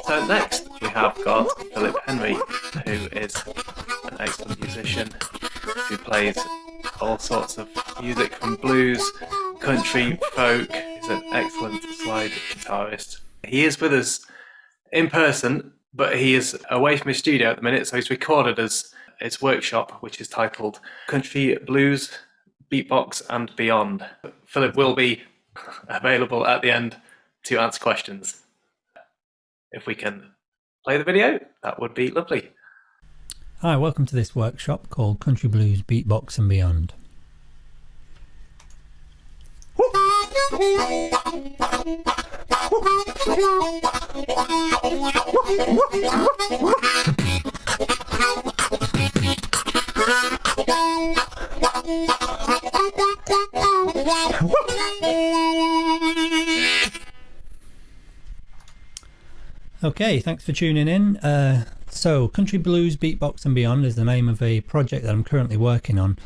So next we have got Phillip Henry, who is an excellent musician who plays all sorts of music from blues, country, folk. He's an excellent slide guitarist. He is with us in person, but he is away from his studio at the minute, so he's recorded as his workshop, which is titled Country, Blues, Beatbox and Beyond. Phillip will be available at the end to answer questions. If we can play the video, that would be lovely. Hi, welcome to this workshop called Country, Blues, Beatbox and Beyond. Okay, thanks for tuning in. So Country, Blues, Beatbox and Beyond is the name of a project that I'm currently working on,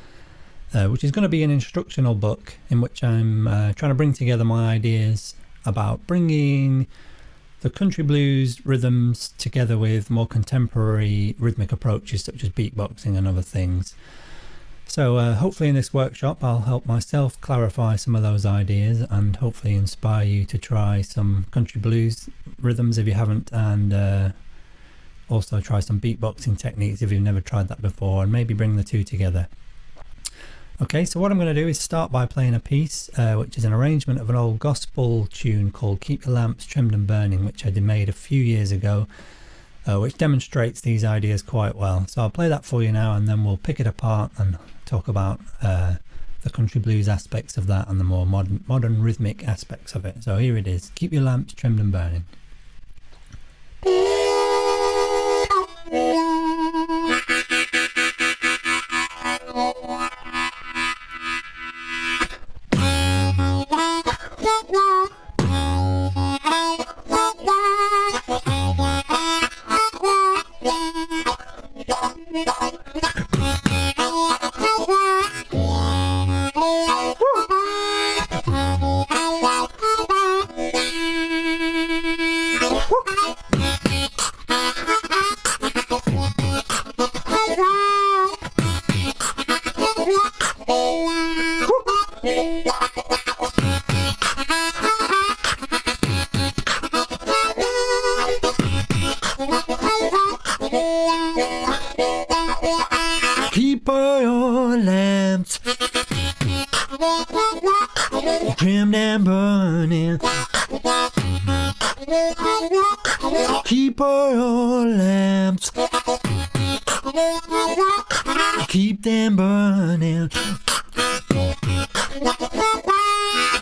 which is going to be an instructional book in which I'm trying to bring together my ideas about bringing the country blues rhythms together with more contemporary rhythmic approaches such as beatboxing and other things. So hopefully in this workshop I'll help myself clarify some of those ideas and hopefully inspire you to try some country blues rhythms if you haven't, and also try some beatboxing techniques if you've never tried that before, and maybe bring the two together. Okay, so what I'm going to do is start by playing a piece which is an arrangement of an old gospel tune called Keep Your Lamps Trimmed and Burning, which I made a few years ago, which demonstrates these ideas quite well. So I'll play that for you now, and then we'll pick it apart and talk about the country blues aspects of that and the more modern rhythmic aspects of it. So here it is, Keep Your Lamps Trimmed and Burning. Keep all your lamps trimmed and burning. Keep all your lamps, keep them burning.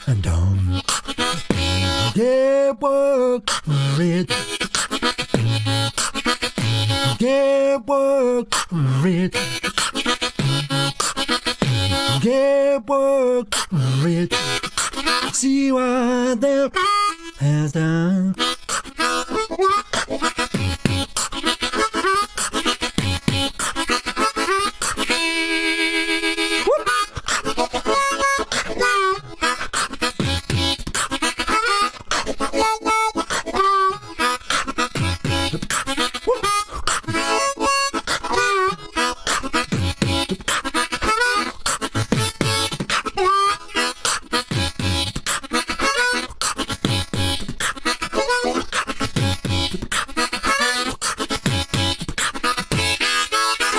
And don't get work for it. Get work for it. Get work for it. See what the has done.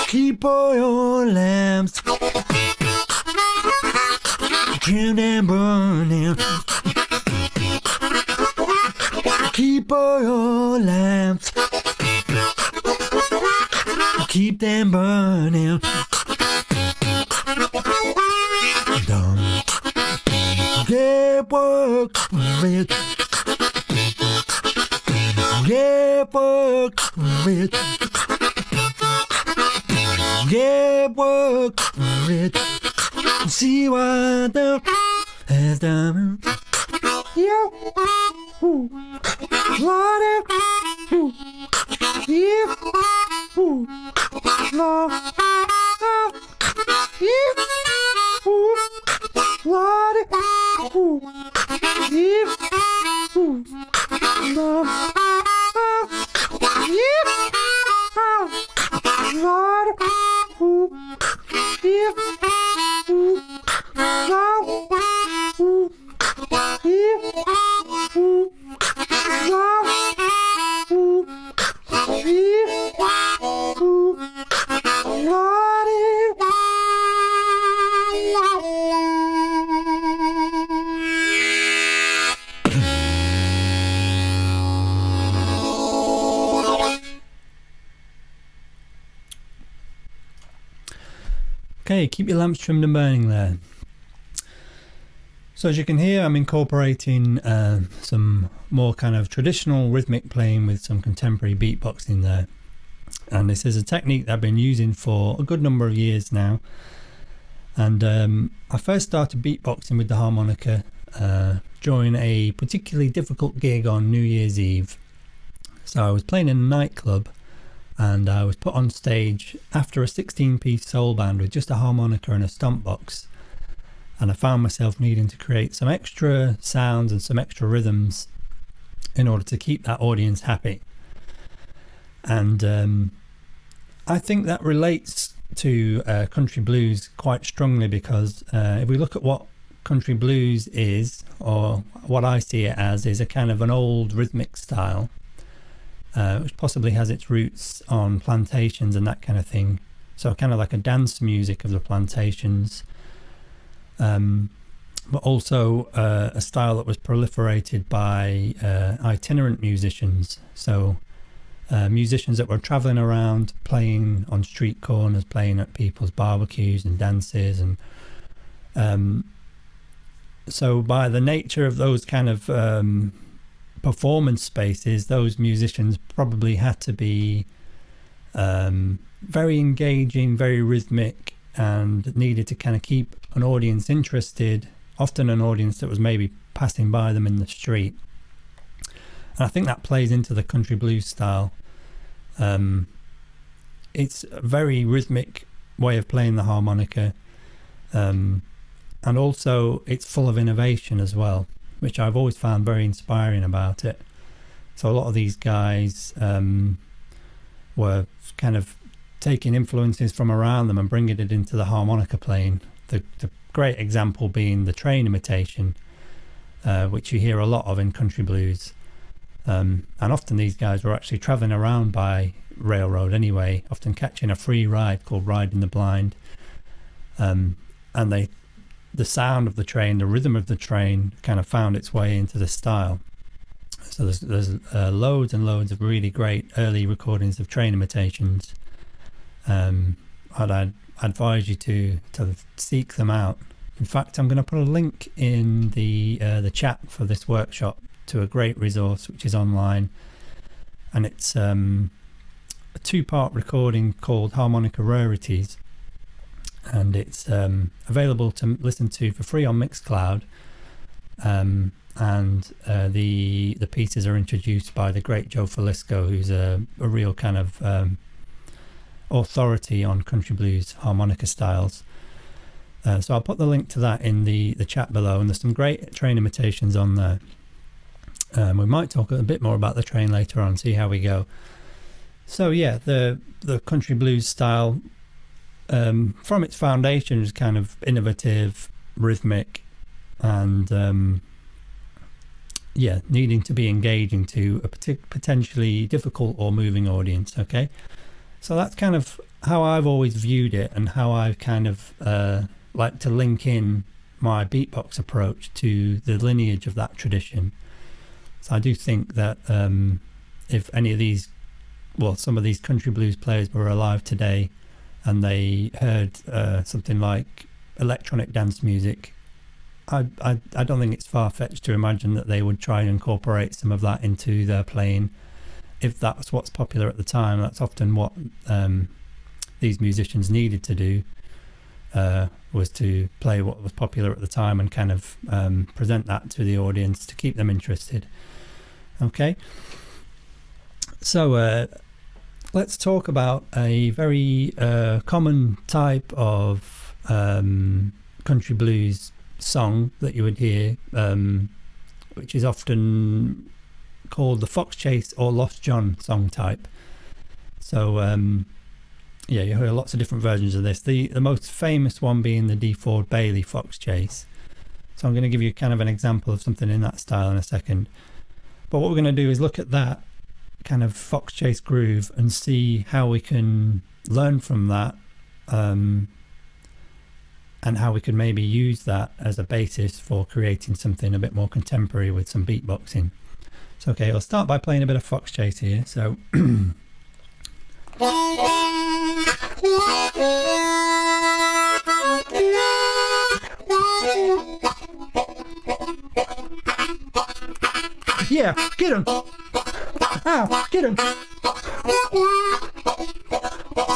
Keep all your lamps trimmed and burning. Keep all your lamps, keep them burning. Don't get work for it. Get work for it. Get work for it. See what the has done. Yeah. What if love if what if Okay, keep your lamps trimmed and burning there. So as you can hear, I'm incorporating some more kind of traditional rhythmic playing with some contemporary beatboxing there. And this is a technique that I've been using for a good number of years now. And I first started beatboxing with the harmonica during a particularly difficult gig on New Year's Eve. So I was playing in a nightclub, and I was put on stage after a 16-piece soul band with just a harmonica and a stomp box, and I found myself needing to create some extra sounds and some extra rhythms in order to keep that audience happy. And I think that relates to country blues quite strongly, because if we look at what country blues is, or what I see it as, is a kind of an old rhythmic style, which possibly has its roots on plantations and that kind of thing. So kind of like a dance music of the plantations, but also a style that was proliferated by itinerant musicians. So musicians that were traveling around, playing on street corners, playing at people's barbecues and dances. And so by the nature of those kind of performance spaces, those musicians probably had to be very engaging, very rhythmic, and needed to kind of keep an audience interested, often an audience that was maybe passing by them in the street. And I think that plays into the country blues style. It's a very rhythmic way of playing the harmonica, and also it's full of innovation as well, which I've always found very inspiring about it. So a lot of these guys were kind of taking influences from around them and bringing it into the harmonica playing. The great example being the train imitation, which you hear a lot of in country blues. And often these guys were actually traveling around by railroad anyway, often catching a free ride called Riding the Blind. And the sound of the train, the rhythm of the train kind of found its way into the style. So there's loads and loads of really great early recordings of train imitations. I'd advise you to seek them out. In fact, I'm going to put a link in the chat for this workshop to a great resource which is online, and it's a 2-part recording called Harmonica Rarities, and it's available to listen to for free on Mixcloud, and the pieces are introduced by the great Joe Falisco, who's a real kind of authority on country blues harmonica styles. So I'll put the link to that in the chat below, and there's some great train imitations on there. We might talk a bit more about the train later on, see how we go. So yeah, the country blues style, from its foundation, is kind of innovative, rhythmic, and needing to be engaging to a potentially difficult or moving audience. Okay, so that's kind of how I've always viewed it, and how I've kind of like to link in my beatbox approach to the lineage of that tradition. So I do think that if any of these, well, some of these country blues players were alive today and they heard something like electronic dance music, I don't think it's far-fetched to imagine that they would try and incorporate some of that into their playing. If that's what's popular at the time, that's often what these musicians needed to do, was to play what was popular at the time and kind of present that to the audience to keep them interested. Okay, so let's talk about a very common type of country blues song that you would hear which is often called the Fox Chase or Lost John song type. So yeah, you hear lots of different versions of this. The most famous one being the D. Ford Bailey Fox Chase. So I'm going to give you kind of an example of something in that style in a second. But what we're going to do is look at that kind of Fox Chase groove and see how we can learn from that, and how we could maybe use that as a basis for creating something a bit more contemporary with some beatboxing. So okay, I'll start by playing a bit of Fox Chase here. So yeah, get him! Ow, get him!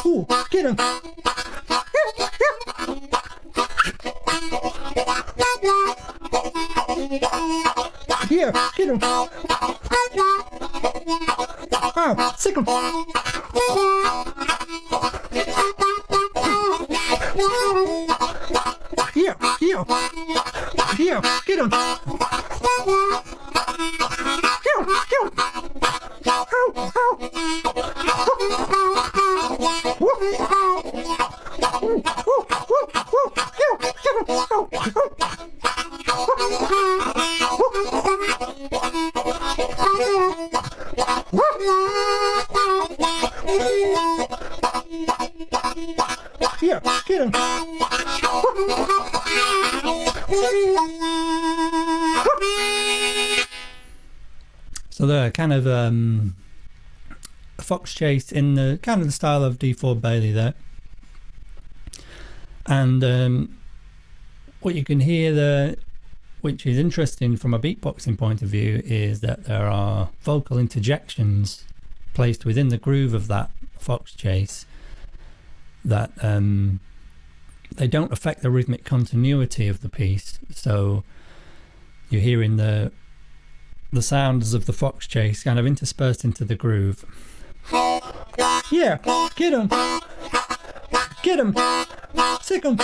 Ooh, get him! Yeah, get him! Ow, sick him! Yeah, yeah, yeah, get him! Yeah, get him! So the kind of Fox Chase in the kind of the style of D. Ford Bailey there, and what you can hear there, which is interesting from a beatboxing point of view, is that there are vocal interjections placed within the groove of that Fox Chase that they don't affect the rhythmic continuity of the piece. So you're hearing the sounds of the Fox Chase kind of interspersed into the groove. Yeah, get him! Get him! Sick him!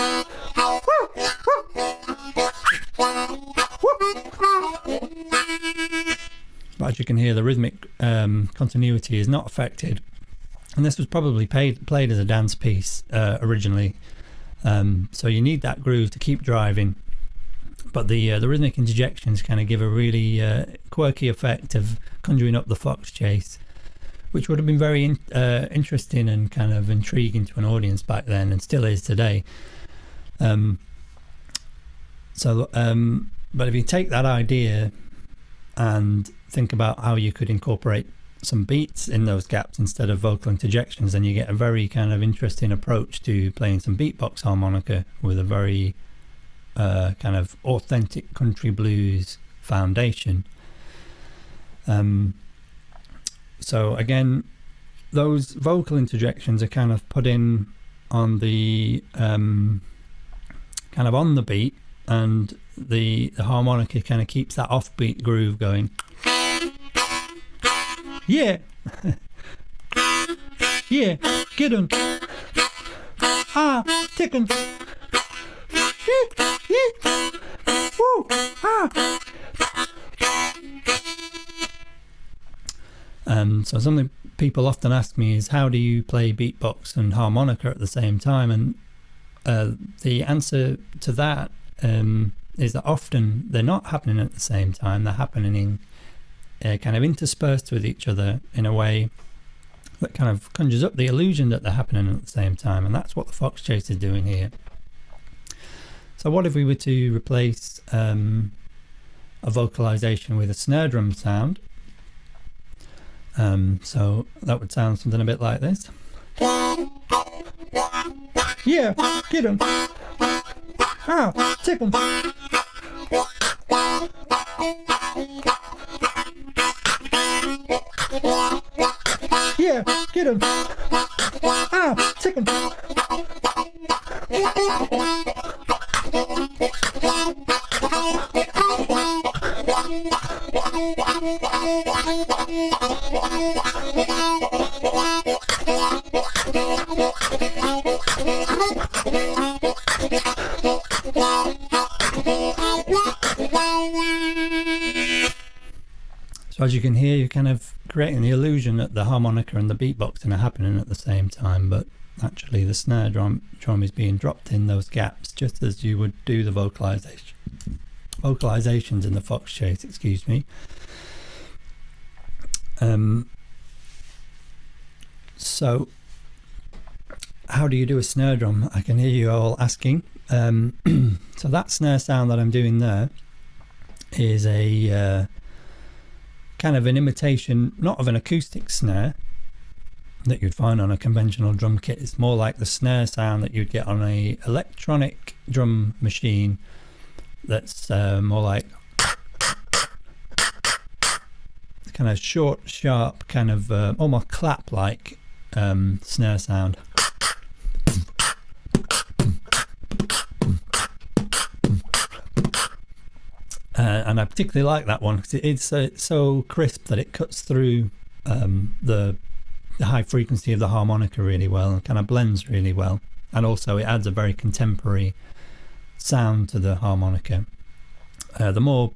But as you can hear, the rhythmic continuity is not affected, and this was probably played as a dance piece originally, so you need that groove to keep driving, but the rhythmic interjections kind of give a really quirky effect of conjuring up the Fox Chase, which would have been very interesting and kind of intriguing to an audience back then, and still is today. But if you take that idea and think about how you could incorporate some beats in those gaps instead of vocal interjections, then you get a very kind of interesting approach to playing some beatbox harmonica with a very kind of authentic country blues foundation. So again, those vocal interjections are kind of put in on the kind of on the beat, and the harmonica kind of keeps that offbeat groove going. Yeah. Yeah, get him. Ah, tick him. Woo, ah. So something people often ask me is, how do you play beatbox and harmonica at the same time? And the answer to that is that often they're not happening at the same time. They're happening in kind of interspersed with each other in a way that kind of conjures up the illusion that they're happening at the same time, and that's what the Fox Chase is doing here. So what if we were to replace a vocalization with a snare drum sound? So that would sound something a bit like this. Yeah, get him. Ah, tick him. Yeah, get him. Ah, tick him. So as you can hear, you're kind of creating the illusion that the harmonica and the beatboxing are happening at the same time, but actually the snare drum is being dropped in those gaps, just as you would do the vocalizations in the fox chase, excuse me. So how do you do a snare drum? I can hear you all asking. So that snare sound that I'm doing there is a kind of an imitation, not of an acoustic snare that you'd find on a conventional drum kit. It's more like the snare sound that you'd get on a electronic drum machine that's more like kind of short, sharp, kind of almost clap-like snare sound. And I particularly like that one because it's so crisp that it cuts through the high frequency of the harmonica really well and kind of blends really well, and also it adds a very contemporary sound to the harmonica. The more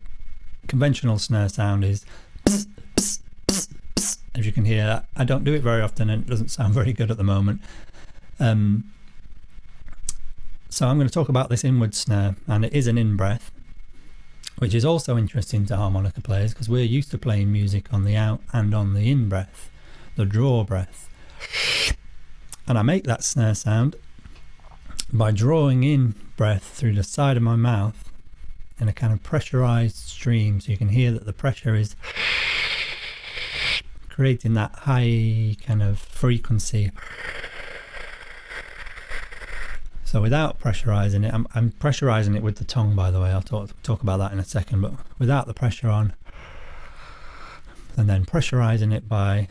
conventional snare sound is pss, pss, pss, pss. As you can hear, I don't do it very often and it doesn't sound very good at the moment. So I'm going to talk about this inward snare, and it is an in-breath, which is also interesting to harmonica players because we're used to playing music on the out and on the in-breath, the draw breath. And I make that snare sound by drawing in breath through the side of my mouth in a kind of pressurized stream, so you can hear that the pressure is creating that high kind of frequency. So without pressurizing it, I'm pressurizing it with the tongue, by the way. I'll talk about that in a second, but without the pressure on, and then pressurizing it by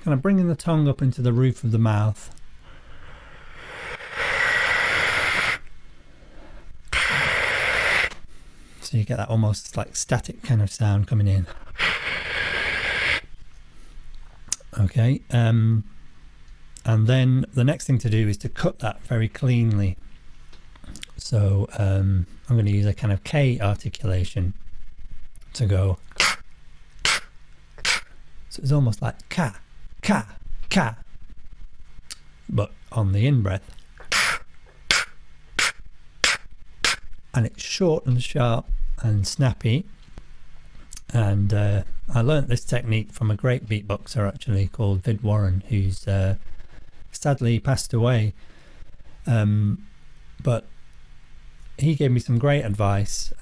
kind of bringing the tongue up into the roof of the mouth. So you get that almost like static kind of sound coming in. Okay, and then the next thing to do is to cut that very cleanly. So I'm going to use a kind of K articulation to go. So it's almost like ka, ka, ka, but on the in-breath. And it's short and sharp and snappy. And I learnt this technique from a great beatboxer actually called Vid Warren, who's sadly passed away, but he gave me some great advice.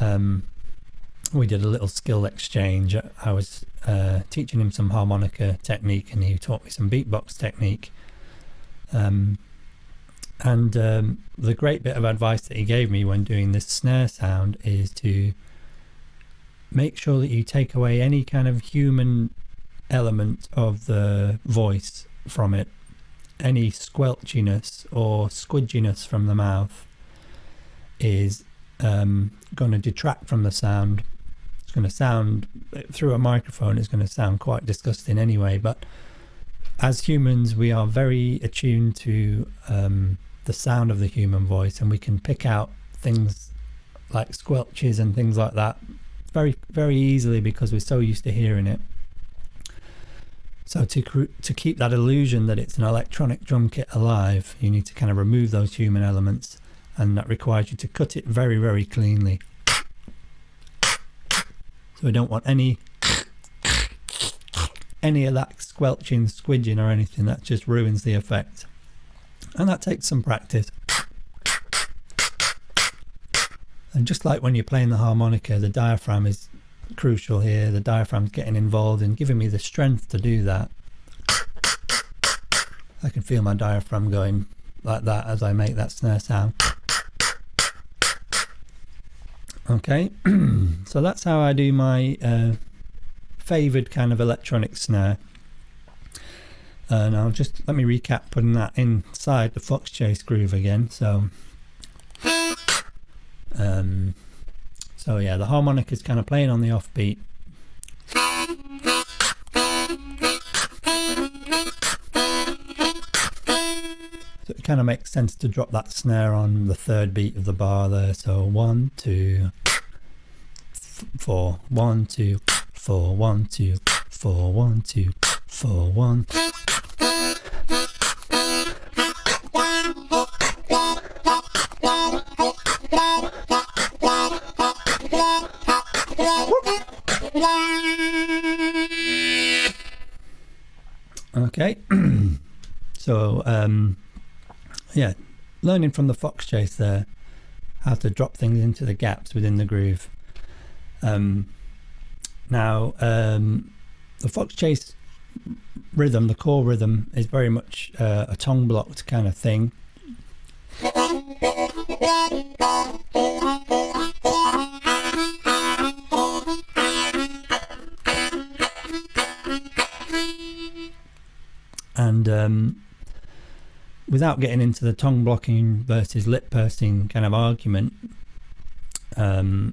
We did a little skill exchange. I was teaching him some harmonica technique and he taught me some beatbox technique, and the great bit of advice that he gave me when doing this snare sound is to make sure that you take away any kind of human element of the voice from it. Any squelchiness or squidginess from the mouth is going to detract from the sound. It's going to sound, through a microphone, it's going to sound quite disgusting anyway, but as humans we are very attuned to the sound of the human voice, and we can pick out things like squelches and things like that very, very easily because we're so used to hearing it. So to keep that illusion that it's an electronic drum kit alive, you need to kind of remove those human elements, and that requires you to cut it very, very cleanly. So we don't want any of that squelching, squidging or anything. That just ruins the effect, and that takes some practice. And just like when you're playing the harmonica, the diaphragm is crucial here. The diaphragm's getting involved in giving me the strength to do that. I can feel my diaphragm going like that as I make that snare sound. Okay, so that's how I do my favoured kind of electronic snare. And I'll just, let me recap putting that inside the fox chase groove again. So yeah, the harmonica is kind of playing on the offbeat. So it kind of makes sense to drop that snare on the third beat of the bar there. So 1, 2, 4, 1, 2, 4 1 2 4 1 2 4 1. Okay. So yeah, learning from the fox chase there how to drop things into the gaps within the groove. Now the fox chase rhythm, the core rhythm, is very much a tongue blocked kind of thing. And without getting into the tongue blocking versus lip pursing kind of argument, I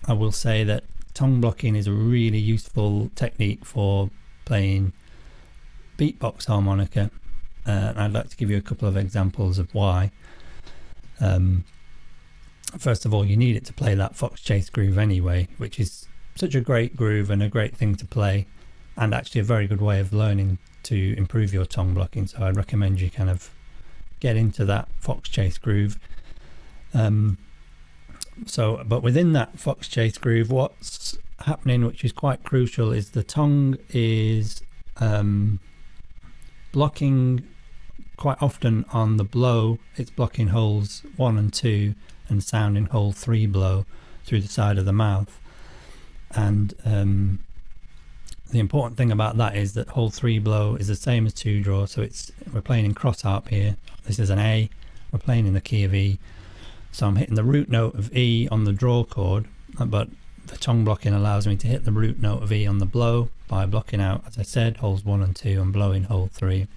will say that tongue blocking is a really useful technique for playing beatbox harmonica, and I'd like to give you a couple of examples of why. First of all, you need it to play that fox chase groove anyway, which is such a great groove and a great thing to play, and actually a very good way of learning to improve your tongue blocking. So I'd recommend you kind of get into that fox chase groove. But within that fox chase groove, what's happening, which is quite crucial, is the tongue is blocking quite often on the blow. It's blocking holes 1 and 2 and sounding hole 3 blow through the side of the mouth. And the important thing about that is that hole 3 blow is the same as 2 draw, so we're playing in cross harp here. This is an A, we're playing in the key of E, so I'm hitting the root note of E on the draw chord, but the tongue blocking allows me to hit the root note of E on the blow by blocking out, as I said, holes 1 and 2 and blowing hole 3.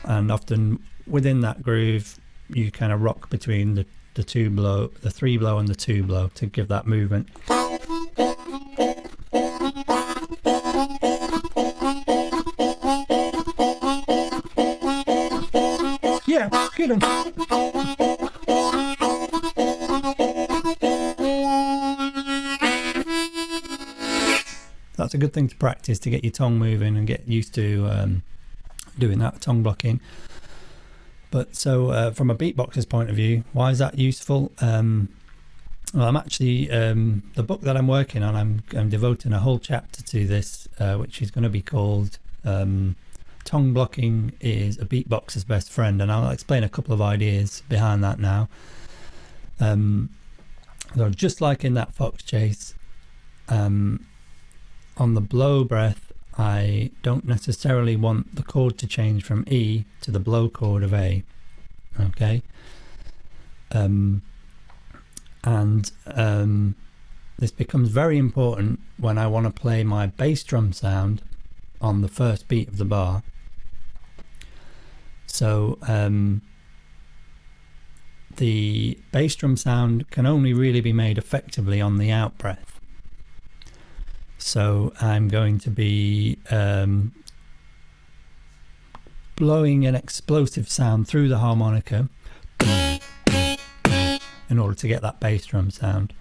And often within that groove you kind of rock between the 2 blow, the 3 blow and the 2 blow to give that movement. Yeah, get him. That's a good thing to practice, to get your tongue moving and get used to doing that tongue blocking. But so from a beatboxer's point of view, why is that useful? Well, I'm actually, the book that I'm working on, I'm devoting a whole chapter to this, which is going to be called Tongue Blocking is a Beatboxer's Best Friend, and I'll explain a couple of ideas behind that now. So just like in that fox chase, on the blow breath, I don't necessarily want the chord to change from E to the blow chord of A. Okay. This becomes very important when I want to play my bass drum sound on the first beat of the bar. So the bass drum sound can only really be made effectively on the out breath. So I'm going to be blowing an explosive sound through the harmonica in order to get that bass drum sound.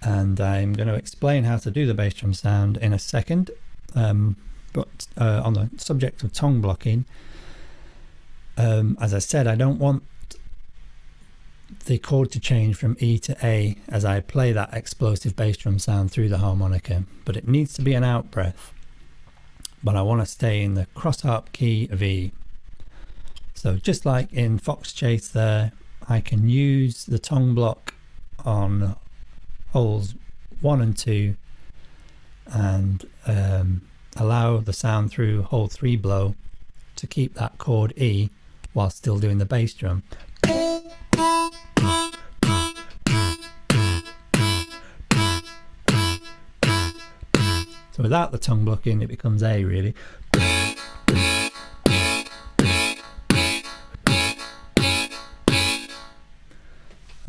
And I'm going to explain how to do the bass drum sound in a second. But on the subject of tongue blocking, as I said, I don't want the chord to change from E to A as I play that explosive bass drum sound through the harmonica, but it needs to be an out breath, but I want to stay in the cross harp key of E. So just like in fox chase there, I can use the tongue block on holes 1 and 2 and allow the sound through hole 3 blow to keep that chord E while still doing the bass drum. So without the tongue blocking, it becomes A really.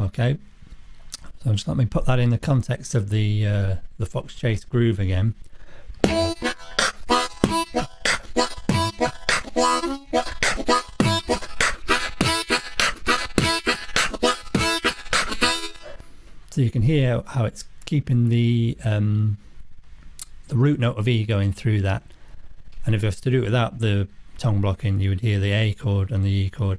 Okay, so just let me put that in the context of the fox chase groove again. So you can hear how it's keeping the root note of E going through that. And if you was to do it without the tongue blocking, you would hear the A chord and the E chord.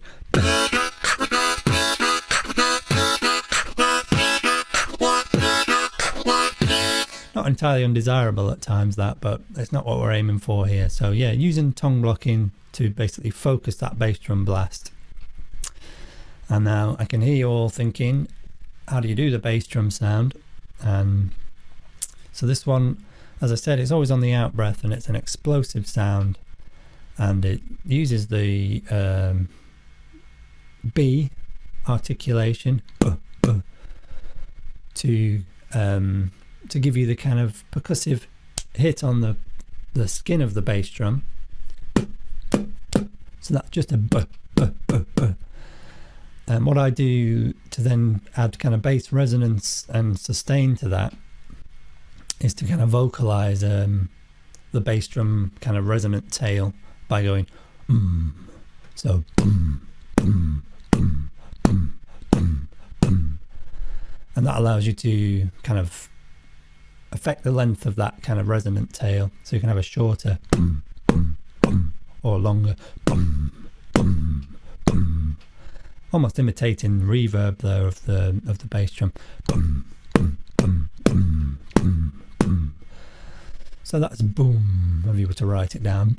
Not entirely undesirable at times, that, but it's not what we're aiming for here. So yeah, using tongue blocking to basically focus that bass drum blast. And now I can hear you all thinking, how do you do the bass drum sound? And so this one, as I said, it's always on the out breath, and it's an explosive sound, and it uses the B articulation to give you the kind of percussive hit on the skin of the bass drum. So that's just a b. And what I do to then add kind of bass resonance and sustain to that is to kind of vocalize the bass drum kind of resonant tail by going so and that allows you to kind of affect the length of that kind of resonant tail, so you can have a shorter or longer almost imitating reverb there of the bass drum. So that's boom, if you were to write it down.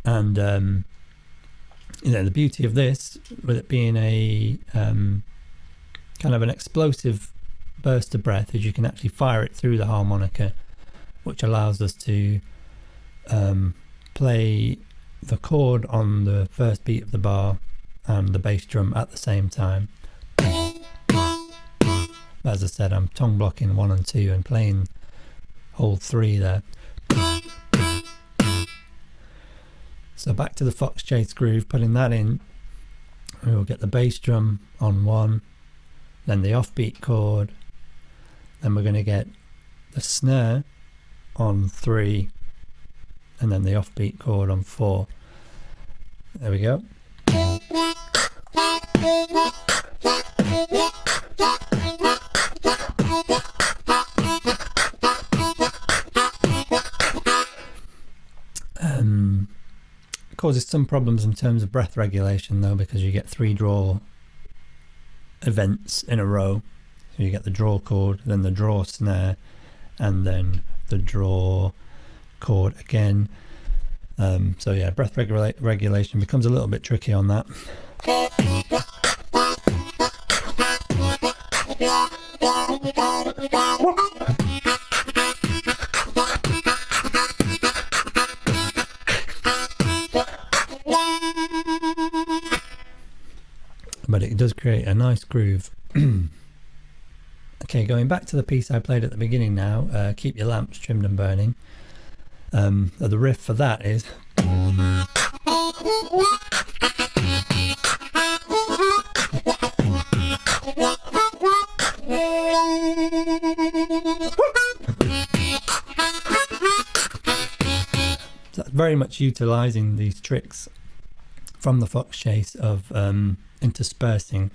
And you know, the beauty of this, with it being a kind of an explosive burst of breath, is you can actually fire it through the harmonica, which allows us to play the chord on the first beat of the bar and the bass drum at the same time. As I said, I'm tongue blocking 1 and 2 and playing hold 3 there. So back to the fox chase groove, putting that in, we will get the bass drum on 1, then the offbeat chord, then we're going to get the snare on 3, and then the offbeat chord on 4. There we go. Causes some problems in terms of breath regulation though, because you get 3 draw events in a row. So you get the draw chord, then the draw snare, and then the draw chord again. So yeah, breath regulation becomes a little bit tricky on that. But it does create a nice groove. Okay, going back to the piece I played at the beginning now, Keep Your Lamps Trimmed and Burning. The riff for that is that's very much utilizing these tricks from the fox chase of interspersing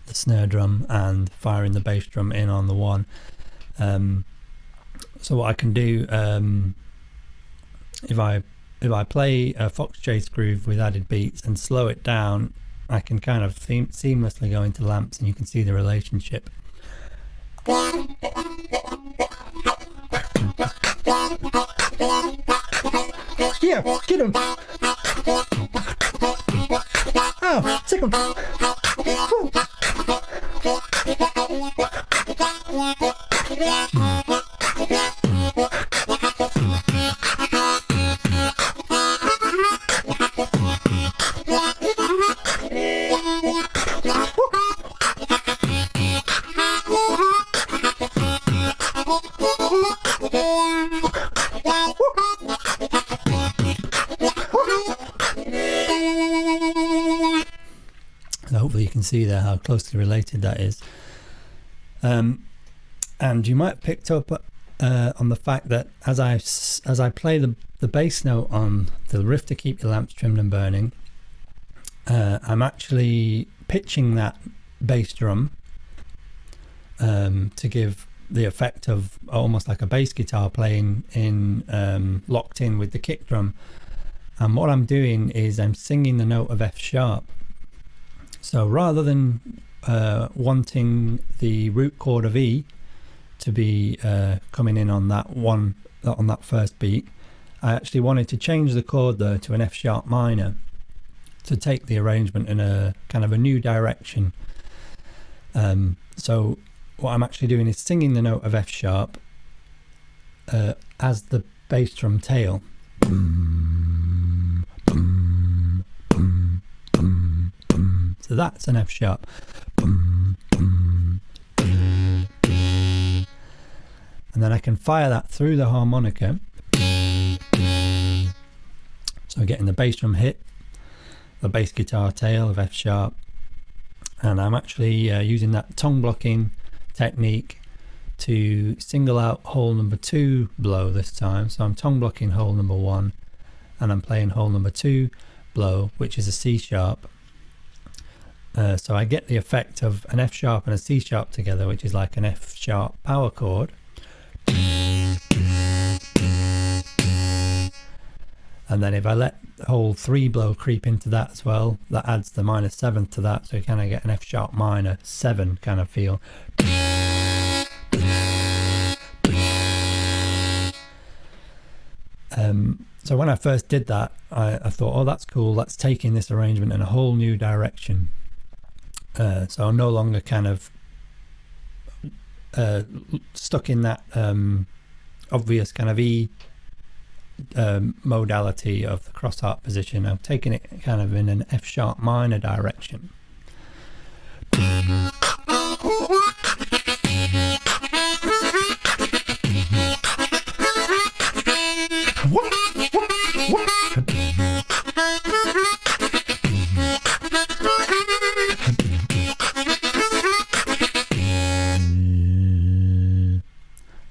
the snare drum and firing the bass drum in on the 1. So what I can do, if I play a fox chase groove with added beats and slow it down, I can kind of seamlessly go into lamps, and you can see the relationship. Yeah, get him! Oh, take him! So hopefully you can see there how closely related that is. And you might have picked up on the fact that as I play the bass note on the riff to Keep Your Lamps Trimmed and Burning, I'm actually pitching that bass drum to give the effect of almost like a bass guitar playing in locked in with the kick drum. And what I'm doing is I'm singing the note of F sharp. So rather than wanting the root chord of E to be coming in on that first beat, I actually wanted to change the chord there to an F sharp minor to take the arrangement in a kind of a new direction. So what I'm actually doing is singing the note of F sharp as the bass drum tail. So that's an F sharp. And then I can fire that through the harmonica. So getting the bass drum hit, the bass guitar tail of F sharp, and I'm actually using that tongue blocking technique to single out hole number 2 blow this time. So I'm tongue blocking hole number 1 and I'm playing hole number 2 blow, which is a C sharp. So I get the effect of an F sharp and a C sharp together, which is like an F sharp power chord. And then if I let hole 3 blow creep into that as well, that adds the minor 7th to that, so you kind of get an F sharp minor 7 kind of feel. So when I first did that, I thought, oh, that's cool, that's taking this arrangement in a whole new direction. So I'm no longer kind of stuck in that obvious kind of E modality of the cross harp position. I'm taking it kind of in an F sharp minor direction.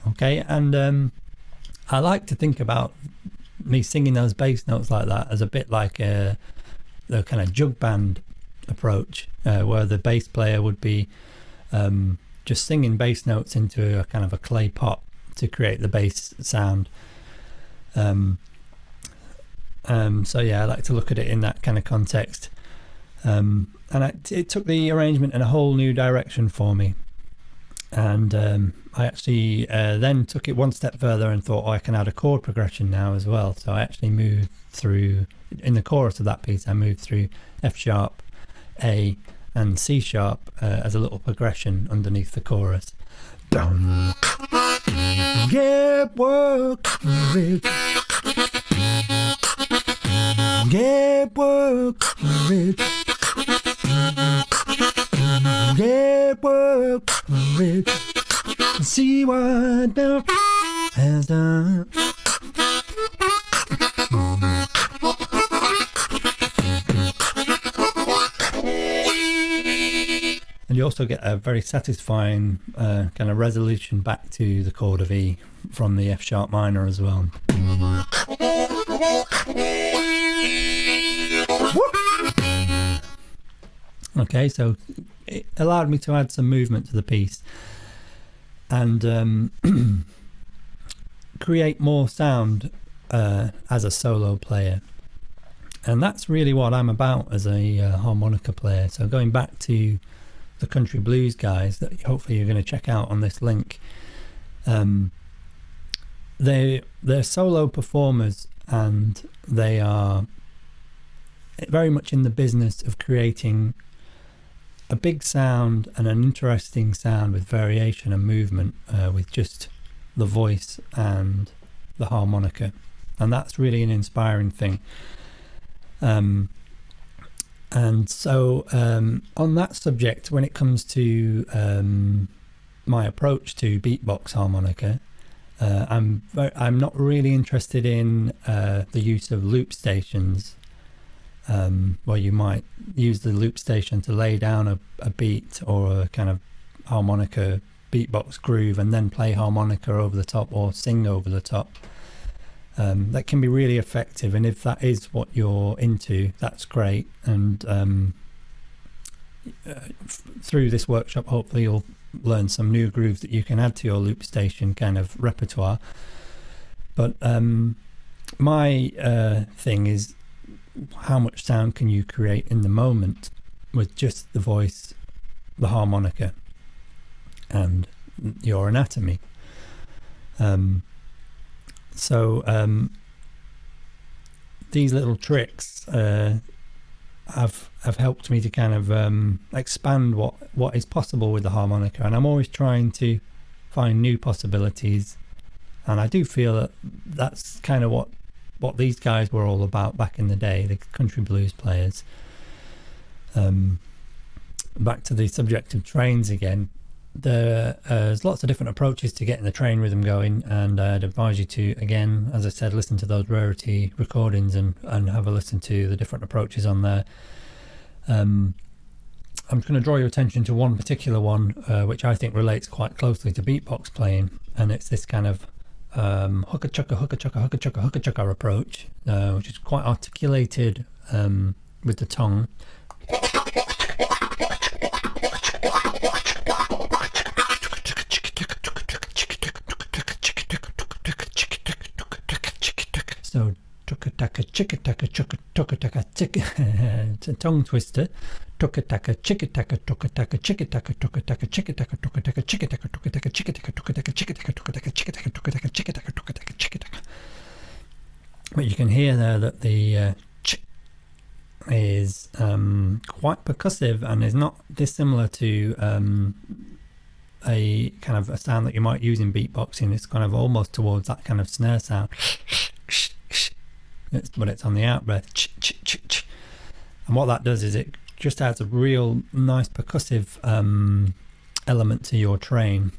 Okay, and I like to think about me singing those bass notes like that as a bit like the kind of jug band approach, where the bass player would be just singing bass notes into a kind of a clay pot to create the bass sound. So yeah, I like to look at it in that kind of context. And it took the arrangement in a whole new direction for me. And I actually then took it one step further and thought, oh, I can add a chord progression now as well. So I actually moved through, in the chorus of that piece, I moved through F sharp, A and C sharp as a little progression underneath the chorus. Get work, rich. Get work, rich. Get work, rich. See what the has done. And you also get a very satisfying kind of resolution back to the chord of E from the F sharp minor as well. Okay, so it allowed me to add some movement to the piece and create more sound as a solo player. And that's really what I'm about as a harmonica player. So going back to the country blues guys that hopefully you're going to check out on this link, they're solo performers and they are very much in the business of creating a big sound and an interesting sound with variation and movement with just the voice and the harmonica, and that's really an inspiring thing. And so on that subject, when it comes to my approach to beatbox harmonica, I'm not really interested in the use of loop stations, where you might use the loop station to lay down a beat or a kind of harmonica beatbox groove and then play harmonica over the top or sing over the top. That can be really effective, and if that is what you're into, that's great. And through this workshop, hopefully you'll learn some new grooves that you can add to your loop station kind of repertoire. But my thing is, how much sound can you create in the moment with just the voice, the harmonica, and your anatomy? These little tricks have helped me to kind of expand what is possible with the harmonica, and I'm always trying to find new possibilities. And I do feel that that's kind of what these guys were all about back in the day, the country blues players. Back to the subject of trains again, there's lots of different approaches to getting the train rhythm going, and I'd advise you to, again, as I said, listen to those rarity recordings and have a listen to the different approaches on there. I'm just going to draw your attention to one particular one which I think relates quite closely to beatbox playing, and it's this kind of hooka chugga hooka chugga hooka chugga hooka chugga approach, which is quite articulated with the tongue. So tucka taka chicka taka chugga tucka taka tick. It's a tongue twister. Tucka taka chicka taka tucka taka chicka taka tucka taka chicka taka tucka taka chicka taka tucka taka chicka taka tucka taka chicka taka tucka taka chicka taka tucka taka chicka taka tucka taka chicka taka. But you can hear there that the ch is quite percussive and is not dissimilar to a kind of a sound that you might use in beatboxing. It's kind of almost towards that kind of snare sound. But it's on the out breath. And what that does is it just adds a real nice percussive element to your train.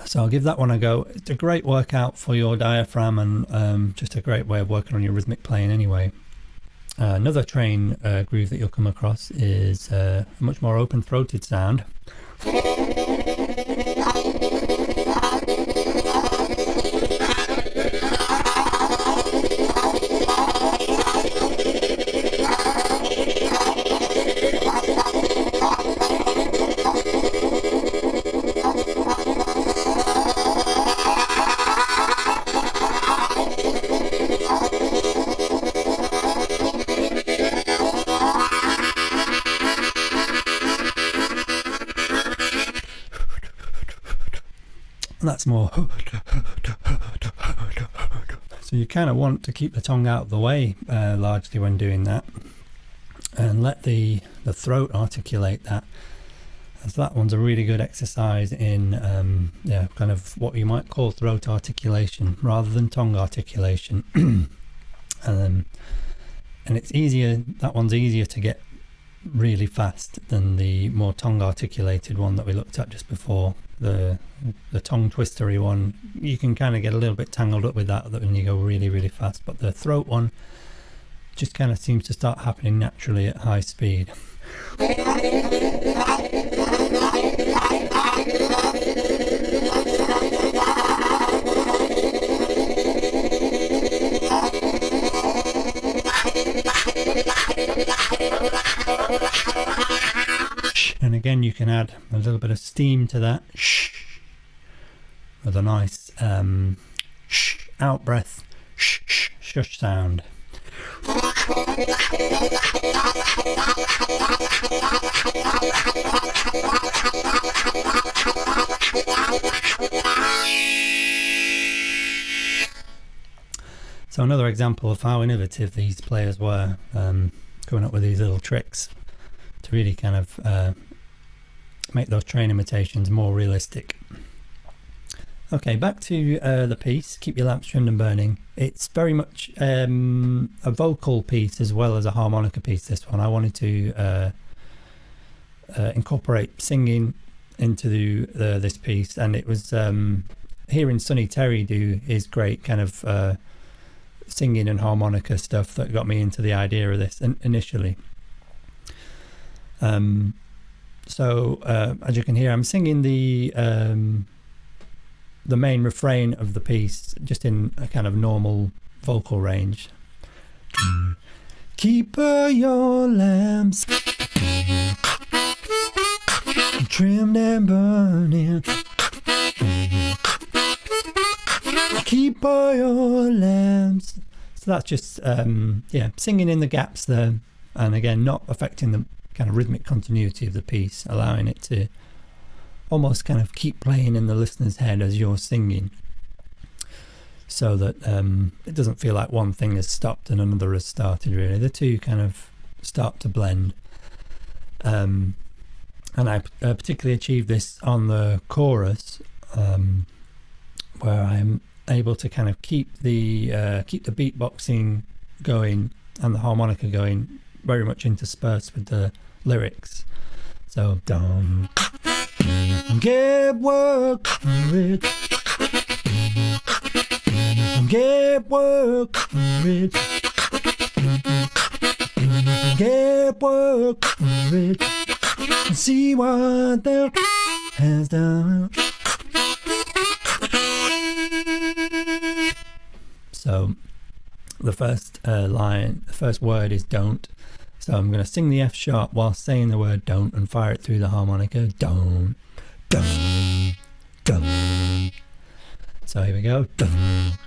So I'll give that one a go. It's a great workout for your diaphragm, and just a great way of working on your rhythmic playing anyway. Another train groove that you'll come across is a much more open-throated sound. That's more. So you kind of want to keep the tongue out of the way largely when doing that, and let the throat articulate that. So that one's a really good exercise in kind of what you might call throat articulation rather than tongue articulation. And it's easier, that one's easier to get really fast than the more tongue articulated one that we looked at just before. The tongue twistery one, you can kind of get a little bit tangled up with that when you go really, really fast, but the throat one just kind of seems to start happening naturally at high speed. And again, you can add a little bit of steam to that with a nice out breath shush sound. So another example of how innovative these players were, coming up with these little tricks to really kind of make those train imitations more realistic. Okay, back to the piece, Keep Your Lamps Trimmed and Burning. It's very much a vocal piece as well as a harmonica piece, this one. I wanted to incorporate singing into this piece, and it was hearing Sonny Terry do his great kind of singing and harmonica stuff that got me into the idea of this initially. So as you can hear, I'm singing the main refrain of the piece just in a kind of normal vocal range. Keep your lamps trimmed and burning. Keep all your lamps. So that's just singing in the gaps there, and again not affecting the kind of rhythmic continuity of the piece, allowing it to almost kind of keep playing in the listener's head as you're singing, so that it doesn't feel like one thing has stopped and another has started. Really, the two kind of start to blend. And I particularly achieved this on the chorus, where I'm able to kind of keep the beatboxing going and the harmonica going very much interspersed with the lyrics. So don't get work rich, get work rich, get work rich, and see what the has done. So the first line, the first word is don't. So I'm going to sing the F sharp while saying the word don't and fire it through the harmonica. Don't, don't, don't. So here we go. Don't.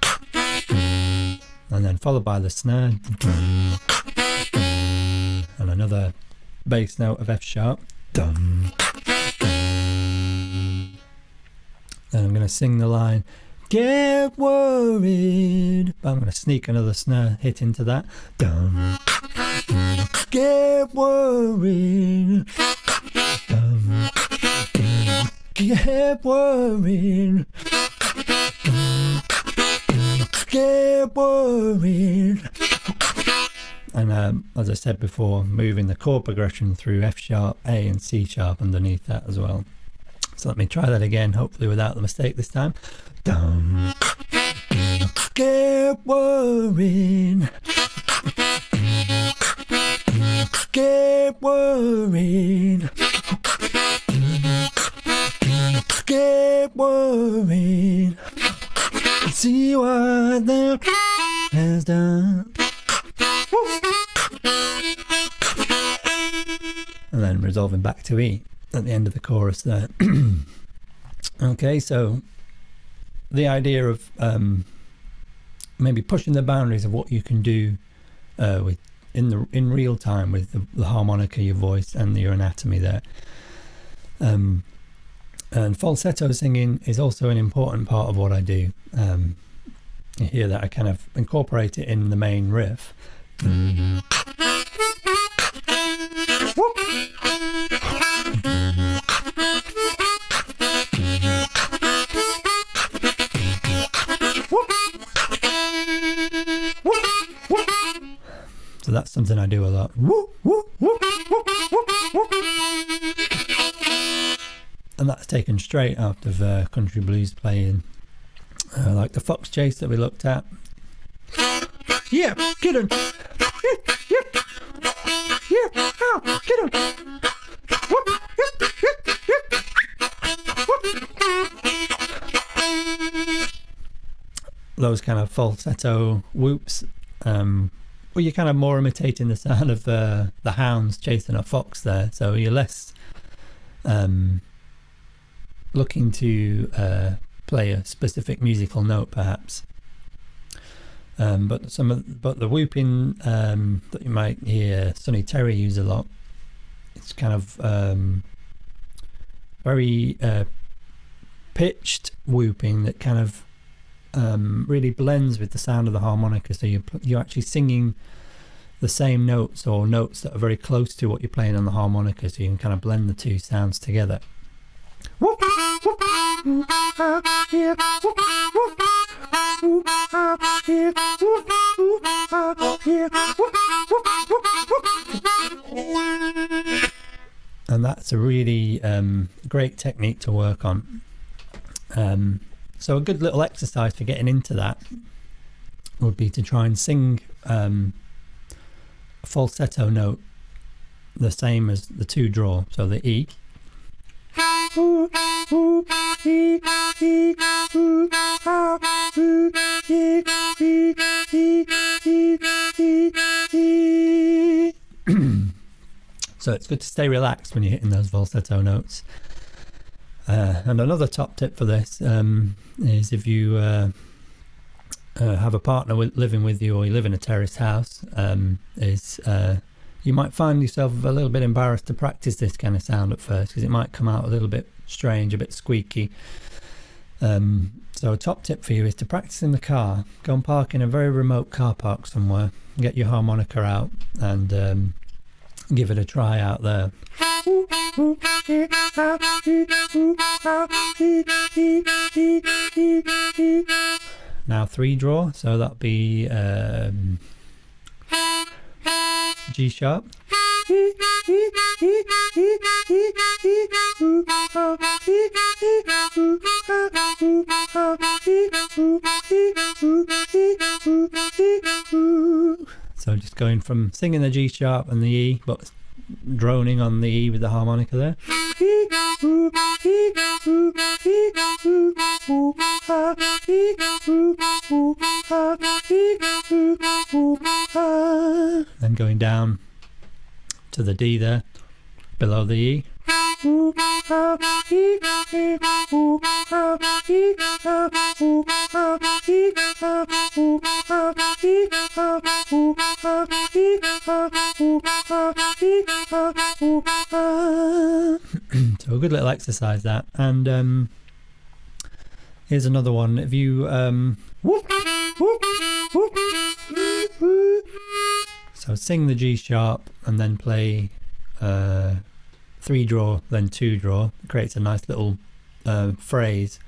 And then followed by the snare. And another bass note of F sharp. Don't. Then I'm going to sing the line, get worried, but I'm going to sneak another snare hit into that. Dum, get worried, dum, get worried, get worried. And as I said before, moving the chord progression through F sharp, A and C sharp underneath that as well. So let me try that again, hopefully without the mistake this time. Dum, get worried, get worried, get worried, see what the has done. And then resolving back to E at the end of the chorus there. Okay, so the idea of maybe pushing the boundaries of what you can do with in real time with the harmonica, your voice, and your anatomy there. And falsetto singing is also an important part of what I do. You hear that I kind of incorporate it in the main riff. So that's something I do a lot. And that's taken straight out of country blues playing, like the fox chase that we looked at. Yeah, get him. Yeah, ow, get him. Those kind of falsetto whoops, well, you're kind of more imitating the sound of the hounds chasing a fox there, so you're less looking to play a specific musical note perhaps. But the whooping that you might hear Sonny Terry use a lot, it's kind of very pitched whooping that kind of really blends with the sound of the harmonica, so you're actually singing the same notes or notes that are very close to what you're playing on the harmonica, so you can kind of blend the two sounds together. and that's a really great technique to work on. So a good little exercise for getting into that would be to try and sing a falsetto note the same as the 2 draw, so the E. So it's good to stay relaxed when you're hitting those falsetto notes. And another top tip for this is if you have a partner living with you, or you live in a terraced house, you might find yourself a little bit embarrassed to practice this kind of sound at first, because it might come out a little bit strange, a bit squeaky. So a top tip for you is to practice in the car. Go and park in a very remote car park somewhere, get your harmonica out, and give it a try out there. Now 3 draw, so that'll be G sharp, so just going from singing the G sharp and the E, but droning on the E with the harmonica there. Then going down to the D there, below the E. So a good little exercise that. And here's another one. If you so sing the G sharp and then play 3 draw, then 2 draw, it creates a nice little phrase.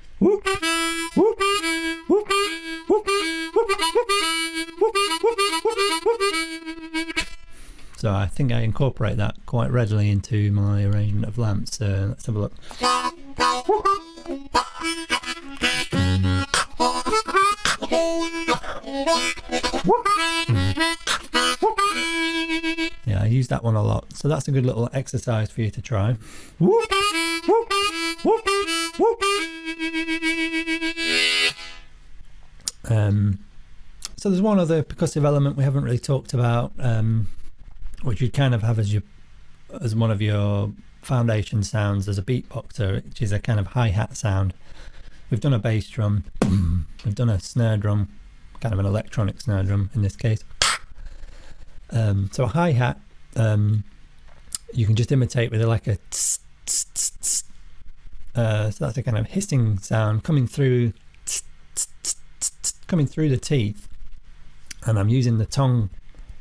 So I think I incorporate that quite readily into my arrangement of lamps. Let's have a look. Yeah, I use that one a lot. So that's a good little exercise for you to try. So there's one other percussive element we haven't really talked about, which you'd kind of have as one of your foundation sounds as a beatboxer, which is a kind of hi-hat sound. We've done a bass drum, we've done a snare drum, kind of an electronic snare drum in this case. So a hi-hat, you can just imitate with like a tss, tss, tss, tss. So that's a kind of hissing sound coming through, tss, tss, tss, tss, tss, coming through the teeth, and I'm using the tongue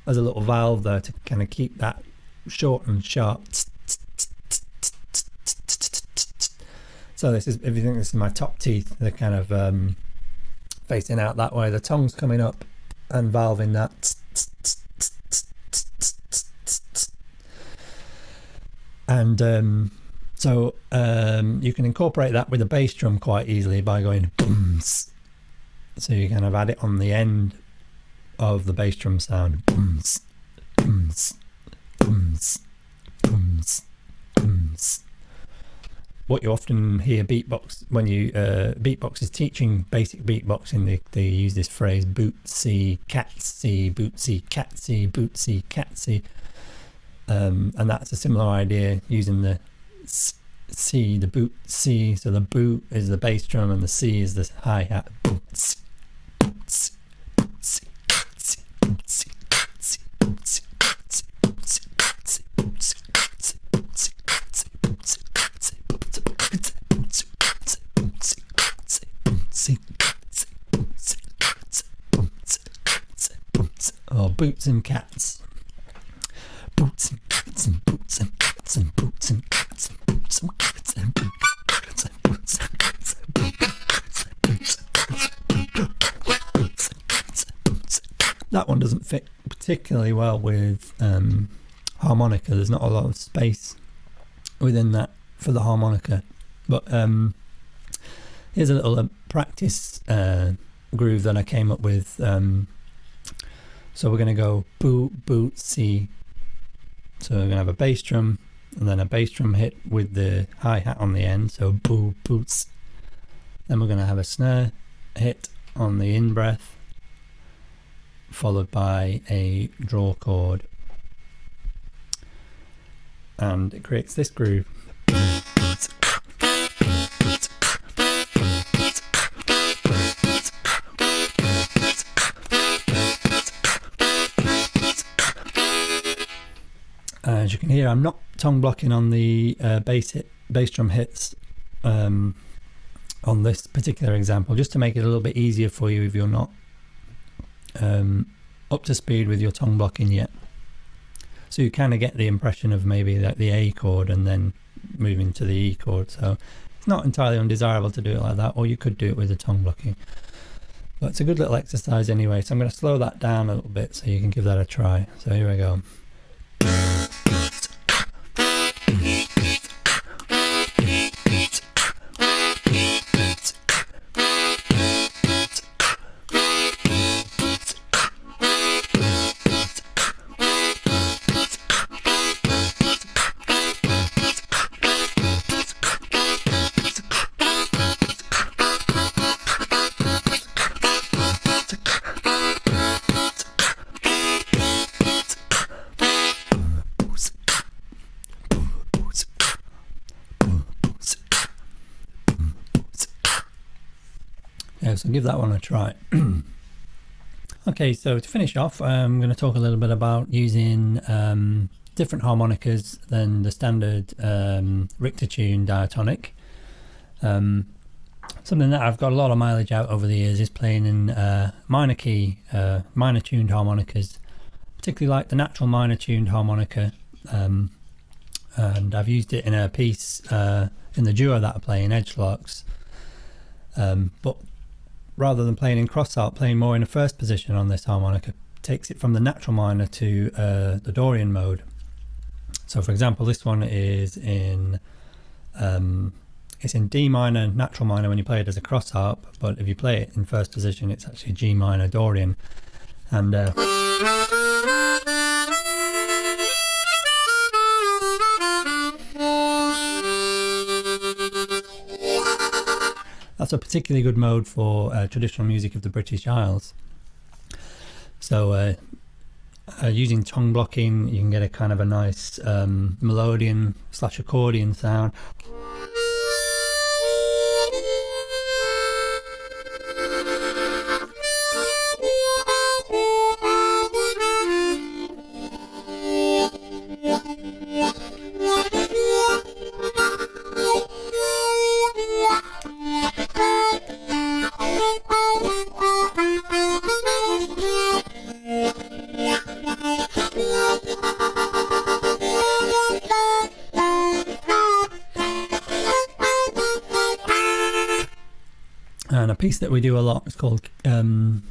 as a little valve there to kind of keep that short and sharp. So this is, if you think this is my top teeth, they're kind of facing out that way. The tongue's coming up and valving that. And so you can incorporate that with a bass drum quite easily by going booms. So you kind of add it on the end of the bass drum sound. Booms, booms, booms, booms, booms. What you often hear beatbox when you beatboxers teaching basic beatboxing, they use this phrase bootsy catsy, bootsy catsy, bootsy catsy, and that's a similar idea, using the C, the boot C. So the boot is the bass drum and the C is the hi-hat. Bootsy, bootsy, bootsy, catsy, bootsy, catsy, bootsy, catsy, bootsy, catsy, bootsy, catsy, bootsy, catsy, bootsy, catsy, bootsy, catsy, bootsy, catsy, bootsy, catsy, bootsy, catsy, bootsy, catsy, bootsy, catsy, bootsy. Oh, boots and cats. Boots and cats and boots and cats and boots and cats and boots and cats and boots and boots and cats and boots and cats. That one doesn't fit particularly well with harmonica. There's not a lot of space within that for the harmonica. But here's a little practice groove that I came up with. So we're going to go boot, boot, C. So we're going to have a bass drum and then a bass drum hit with the hi-hat on the end. So boot, boots. Then we're going to have a snare hit on the in-breath, followed by a draw chord. And it creates this groove. As you can hear, I'm not tongue blocking on the bass drum hits on this particular example, just to make it a little bit easier for you if you're not up to speed with your tongue blocking yet. So you kind of get the impression of maybe like the A chord and then moving to the E chord. So it's not entirely undesirable to do it like that, or you could do it with the tongue blocking. But it's a good little exercise anyway. So I'm going to slow that down a little bit so you can give that a try. So here we go. Yeah, so give that one a try. Okay, so to finish off, I'm going to talk a little bit about using different harmonicas than the standard Richter tune diatonic. Something that I've got a lot of mileage out over the years is playing in minor key, minor tuned harmonicas, particularly like the natural minor tuned harmonica. And I've used it in a piece in the duo that I play in Edgelarks. But rather than playing in cross harp, playing more in a first position on this harmonica takes it from the natural minor to the Dorian mode. So for example, this one is in it's in D minor, natural minor when you play it as a cross harp, but if you play it in first position, it's actually G minor Dorian. And that's a particularly good mode for traditional music of the British Isles. So using tongue blocking, you can get a kind of a nice melodeon / accordion sound. And a piece that we do a lot is called The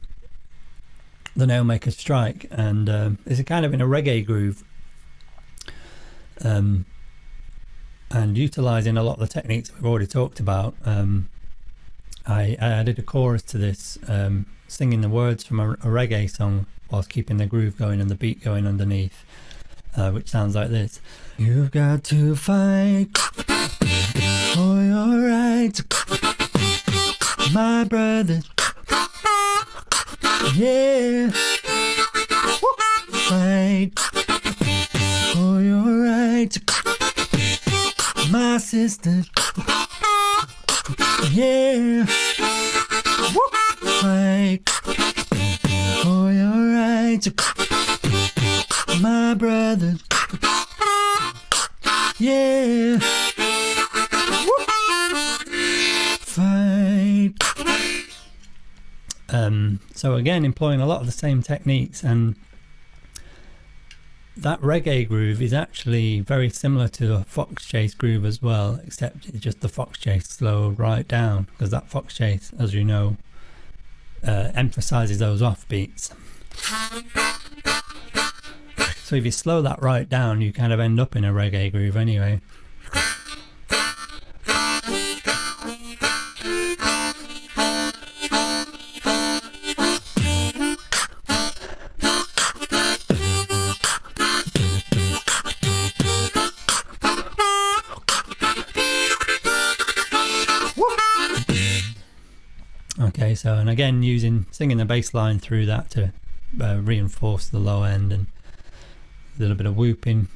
Nailmaker's Strike, and it's a kind of in a reggae groove, and utilising a lot of the techniques we've already talked about. I added a chorus to this, singing the words from a reggae song whilst keeping the groove going and the beat going underneath, which sounds like this. You've got to fight for your right, my brother, yeah, fight for your right, my sister, yeah, fight for your right, my brother, yeah, fight. So again, employing a lot of the same techniques, and that reggae groove is actually very similar to the fox chase groove as well, except it's just the fox chase slowed right down, because that fox chase, as you know, emphasizes those off beats. So if you slow that right down, you kind of end up in a reggae groove anyway. Okay, so and again singing the bass line through that to reinforce the low end and a little bit of whooping.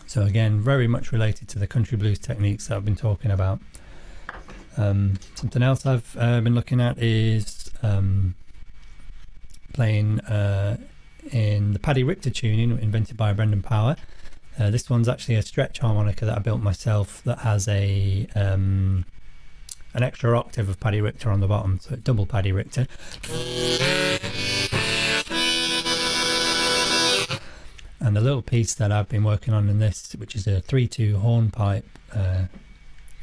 So again, very much related to the country blues techniques that I've been talking about. Something else I've been looking at is playing in the Paddy Richter tuning invented by Brendan Power. This one's actually a stretch harmonica that I built myself that has an extra octave of Paddy Richter on the bottom, so double Paddy Richter. And the little piece that I've been working on in this, which is a 3/2 hornpipe,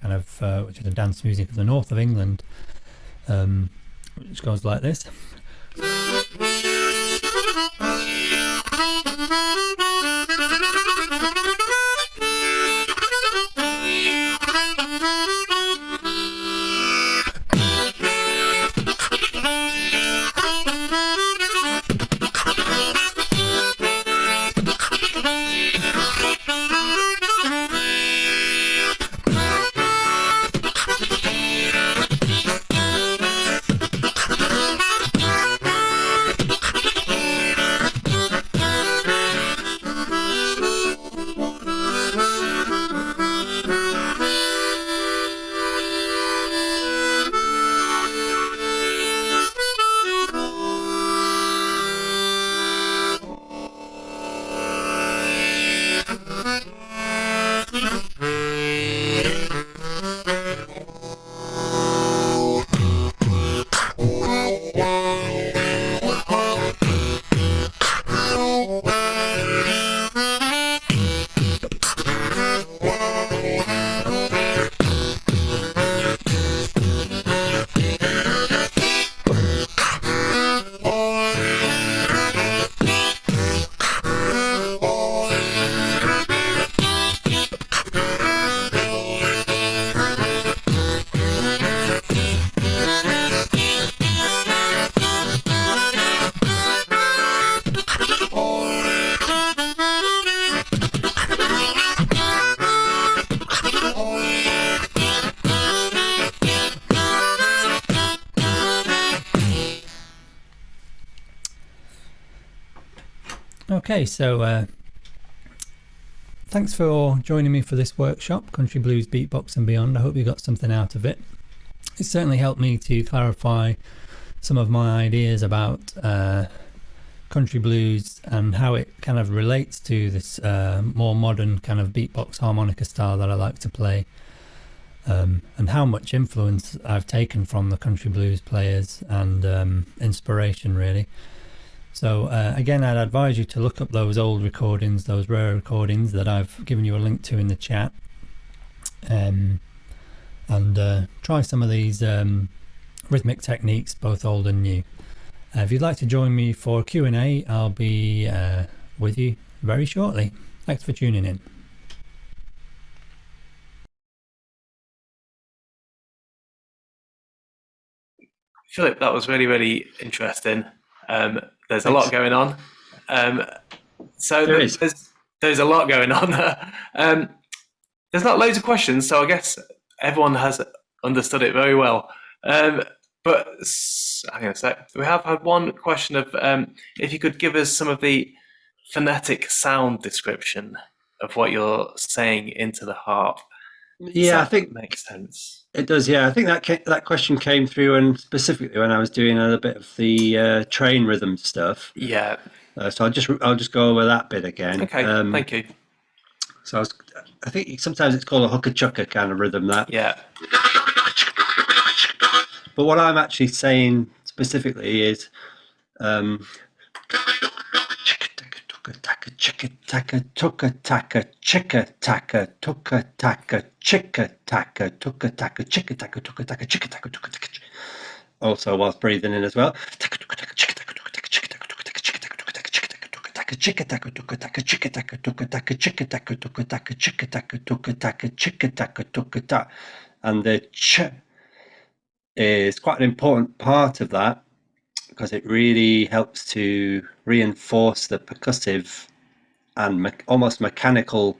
which is a dance music of the north of England, which goes like this. Okay, so thanks for joining me for this workshop, Country Blues, Beatbox and Beyond. I hope you got something out of it. It certainly helped me to clarify some of my ideas about country blues and how it kind of relates to this more modern kind of beatbox harmonica style that I like to play, and how much influence I've taken from the country blues players and inspiration really. So again, I'd advise you to look up those old recordings, those rare recordings that I've given you a link to in the chat, and try some of these rhythmic techniques, both old and new. If you'd like to join me for a Q&A, I'll be with you very shortly. Thanks for tuning in. Philip, that was really, really interesting. There's a lot going on. There's a lot going on. There's not loads of questions, so I guess everyone has understood it very well. But hang on a sec. We have had one question of if you could give us some of the phonetic sound description of what you're saying into the harp. Yeah, I think makes sense. It does. Yeah, I think that question came through, and specifically when I was doing a bit of the train rhythm stuff. Yeah. So I'll just go over that bit again. Okay. Thank you. So I think sometimes it's called a hooker chucker kind of rhythm. That. Yeah. But what I'm actually saying specifically is. Chicka taka tuka taka chicka taka tuka taka chicka taka tuka taka chicka taka tuka taka chicka taka tuka taka. Also whilst breathing in as well. Taka tuka taka chicka taka tuka taka chicka taka tuka taka chicka taka tuka taka chicka taka tuka taka chicka taka tuka taka chicka taka tuka taka chicka taka tuka taka chicka taka tuka taka chicka taka tuka taka. And the ch is quite an important part of that, because it really helps to reinforce the percussive and almost mechanical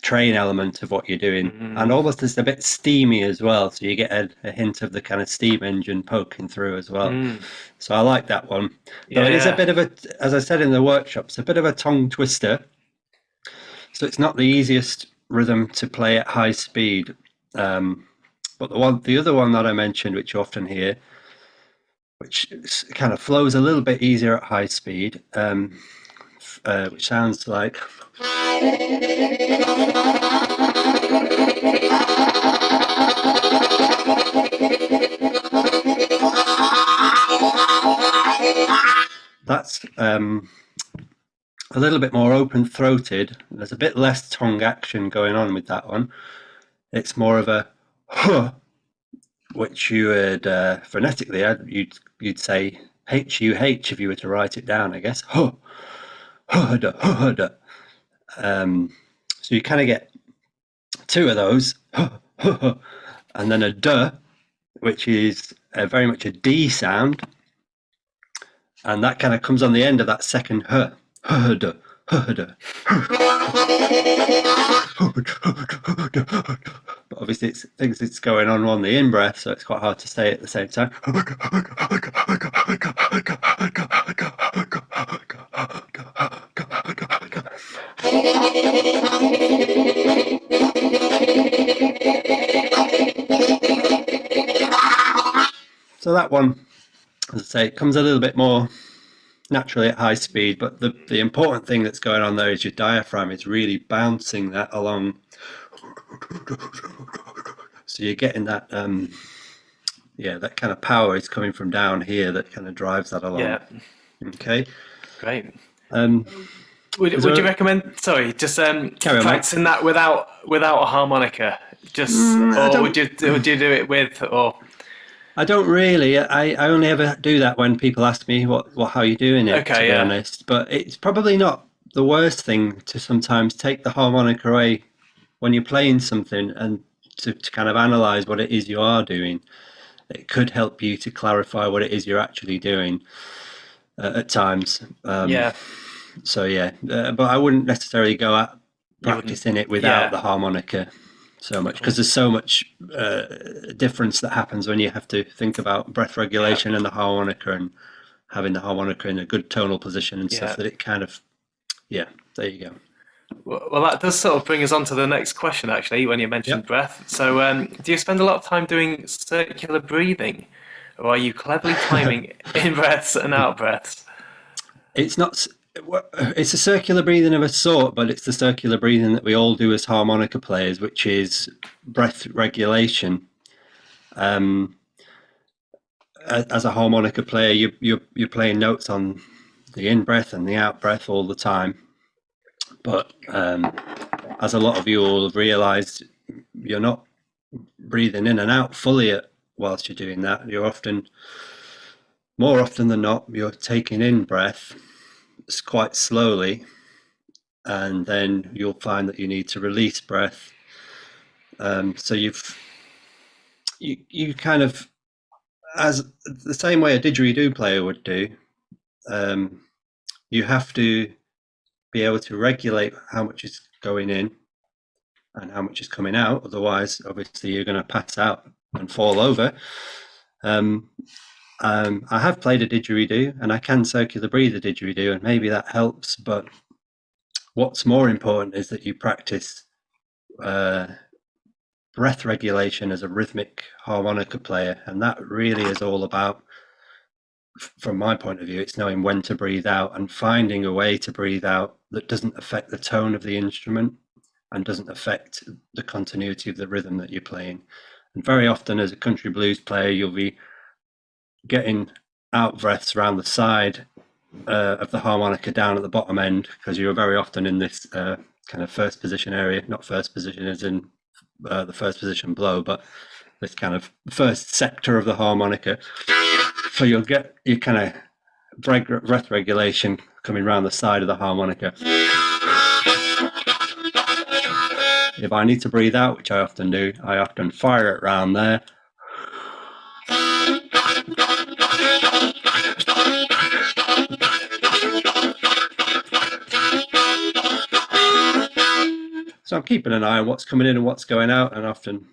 train element of what you're doing, and almost it's a bit steamy as well, so you get a hint of the kind of steam engine poking through as well. So I like that one. Though it is a bit of a, as I said in the workshops, a bit of a tongue twister. So it's not the easiest rhythm to play at high speed. But the other one that I mentioned, which you often hear, which kind of flows a little bit easier at high speed, which sounds like. That's a little bit more open-throated. There's a bit less tongue action going on with that one. It's more of a huh, which you would phonetically you'd say H-U-H if you were to write it down, I guess. Huh, huh, da, huh, da. So you kind of get two of those, huh, huh, huh, and then a duh, which is very much a D sound, and that kind of comes on the end of that second huh. But obviously it thinks it's going on the in breath, so it's quite hard to say at the same time. So that one, as I say, it comes a little bit more naturally at high speed, but the important thing that's going on there is your diaphragm is really bouncing that along, so you're getting that that kind of power is coming from down here that kind of drives that along. Okay, great. Would you recommend just practicing that without a harmonica, or would you do it with? Or I don't really. I only ever do that when people ask me how you're doing it, to be honest. But it's probably not the worst thing to sometimes take the harmonica away when you're playing something and to kind of analyze what it is you are doing. It could help you to clarify what it is you're actually doing at times. So but I wouldn't necessarily go at practicing it without the harmonica so much, because there's so much difference that happens when you have to think about breath regulation and the harmonica, and having the harmonica in a good tonal position and stuff, that it kind of there you go. Well, that does sort of bring us on to the next question, actually, when you mentioned breath. So do you spend a lot of time doing circular breathing, or are you cleverly timing in breaths and out breaths? It's not. It's a circular breathing of a sort, but it's the circular breathing that we all do as harmonica players, which is breath regulation. As a harmonica player, you're playing notes on the in breath and the out breath all the time. But as a lot of you all have realised, you're not breathing in and out fully whilst you're doing that. More often than not, you're taking in breath quite slowly, and then you'll find that you need to release breath. So you kind of, as the same way a didgeridoo player would do, you have to be able to regulate how much is going in and how much is coming out. Otherwise, obviously, you're going to pass out and fall over. I have played a didgeridoo, and I can circular breathe a didgeridoo, and maybe that helps. But what's more important is that you practice breath regulation as a rhythmic harmonica player, and that really is all about, from my point of view, it's knowing when to breathe out and finding a way to breathe out that doesn't affect the tone of the instrument and doesn't affect the continuity of the rhythm that you're playing. And very often, as a country blues player, you'll be getting out breaths around the side of the harmonica down at the bottom end, because you're very often in this kind of first position area, not first position as in the first position blow, but this kind of first sector of the harmonica. So you'll get your kind of breath regulation coming around the side of the harmonica. If I need to breathe out, which I often do, I often fire it around there. So I'm keeping an eye on what's coming in and what's going out, and often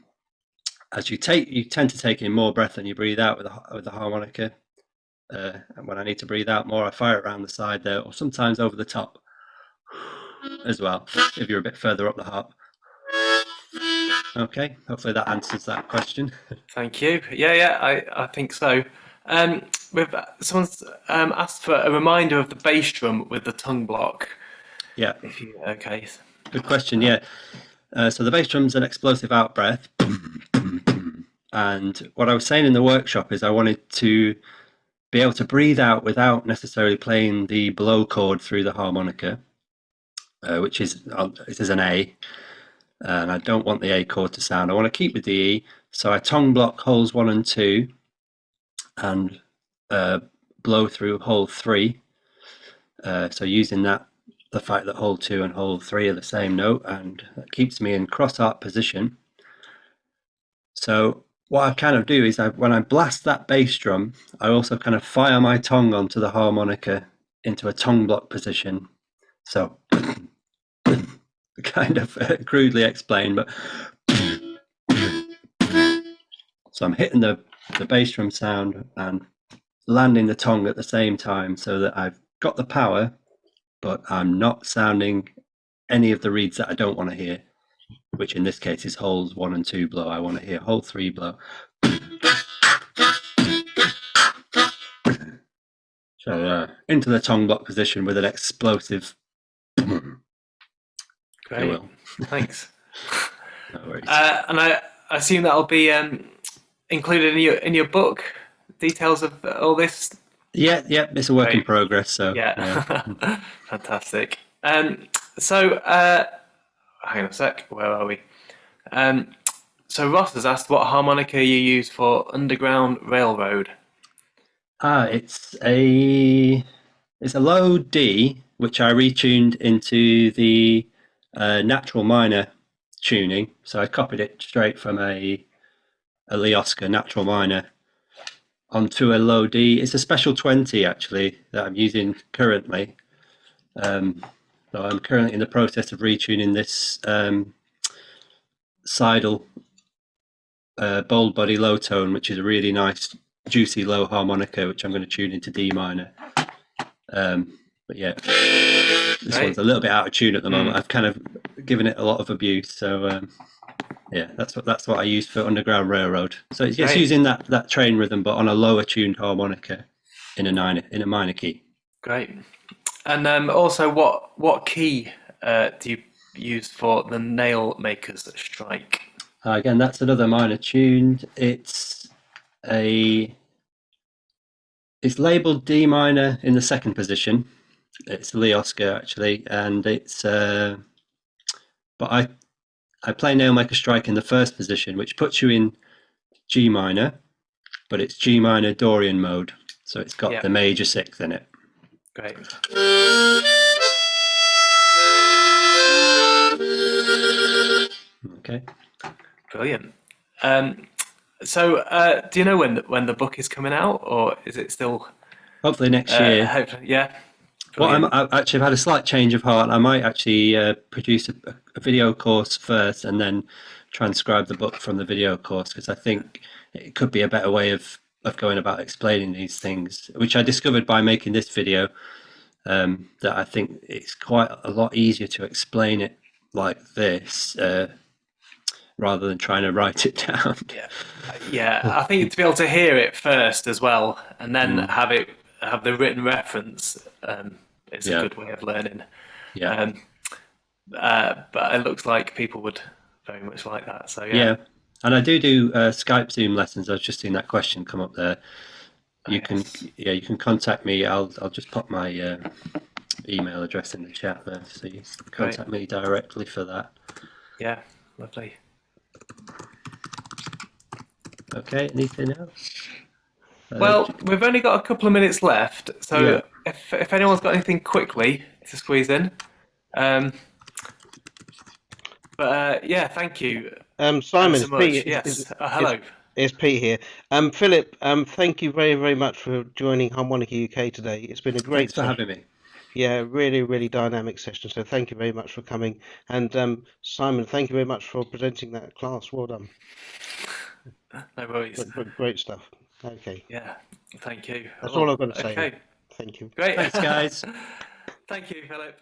as you tend to take in more breath than you breathe out with the harmonica. And when I need to breathe out more, I fire it around the side there, or sometimes over the top as well, if you're a bit further up the harp. Okay, hopefully that answers that question. Thank you. Yeah, I think so. Someone's asked for a reminder of the bass drum with the tongue block. Yeah. Okay. Good question. Yeah. So the bass drum's an explosive out breath, and what I was saying in the workshop is I wanted to be able to breathe out without necessarily playing the blow chord through the harmonica, which is it is an A, and I don't want the A chord to sound. I want to keep with the E, so I tongue block holes 1 and 2, and blow through hole 3. So using the fact that hole 2 and hole 3 are the same note, and that keeps me in cross harp position. So what I kind of do is when I blast that bass drum, I also kind of fire my tongue onto the harmonica into a tongue block position. So kind of crudely explained, but so I'm hitting the bass drum sound and landing the tongue at the same time, so that I've got the power, but I'm not sounding any of the reeds that I don't want to hear, which in this case is holes 1 and 2 blow. I want to hear hole 3 blow. So into the tongue block position with an explosive. Great. Thanks. No worries. And I assume that'll be included in your book. Details of all this. Yeah, it's a work in progress. So yeah. Fantastic. So hang on a sec. Where are we? So Ross has asked what harmonica you use for Underground Railroad. It's a low D, which I retuned into the natural minor tuning. So I copied it straight from a Lee Oscar natural minor onto a low D. It's a special 20 actually that I'm using currently. So I'm currently in the process of retuning this Seidel bold body low tone, which is a really nice juicy low harmonica, which I'm going to tune into D minor. But yeah, this one's a little bit out of tune at the moment. I've kind of given it a lot of abuse, so yeah, that's what I use for Underground Railroad. So it's using that train rhythm, but on a lower tuned harmonica in a minor key. Great. And also, what key do you use for the Nail Maker's Strike? Again, that's another minor tuned. It's labeled D minor in the second position. It's Lee Oscar actually, and it's but I play Nailmaker Strike in the first position, which puts you in G minor, but it's G minor Dorian mode, so it's got the major sixth in it. Great. Okay. Brilliant. So, do you know when the book is coming out, or is it still? Hopefully next year. Hopefully, yeah. Well, I've had a slight change of heart. I might actually produce a video course first, and then transcribe the book from the video course, because I think it could be a better way of going about explaining these things, which I discovered by making this video. That I think it's quite a lot easier to explain it like this. Rather than trying to write it down. Yeah. I think to be able to hear it first as well, and then have the written reference is a good way of learning. Yeah. But it looks like people would very much like that. So yeah. And I do Skype Zoom lessons. I was just seeing that question come up there. You can contact me. I'll just pop my email address in the chat there, so you can contact me directly for that. Yeah, lovely. Okay, anything else? Well, we've only got a couple of minutes left, so if anyone's got anything quickly to squeeze in. But thank you. Simon, so Pete. Yes. Hello. It's Pete here. Philip, thank you very, very much for joining Harmonica UK today. It's been a great Thanks for having me. Yeah, really, really dynamic session. So thank you very much for coming. And Simon, thank you very much for presenting that class. Well done. No worries. Great stuff. Okay, Yeah, thank you. that's all I've got to say. Okay, Thank you. great. Thanks, guys. Thank you, Philip.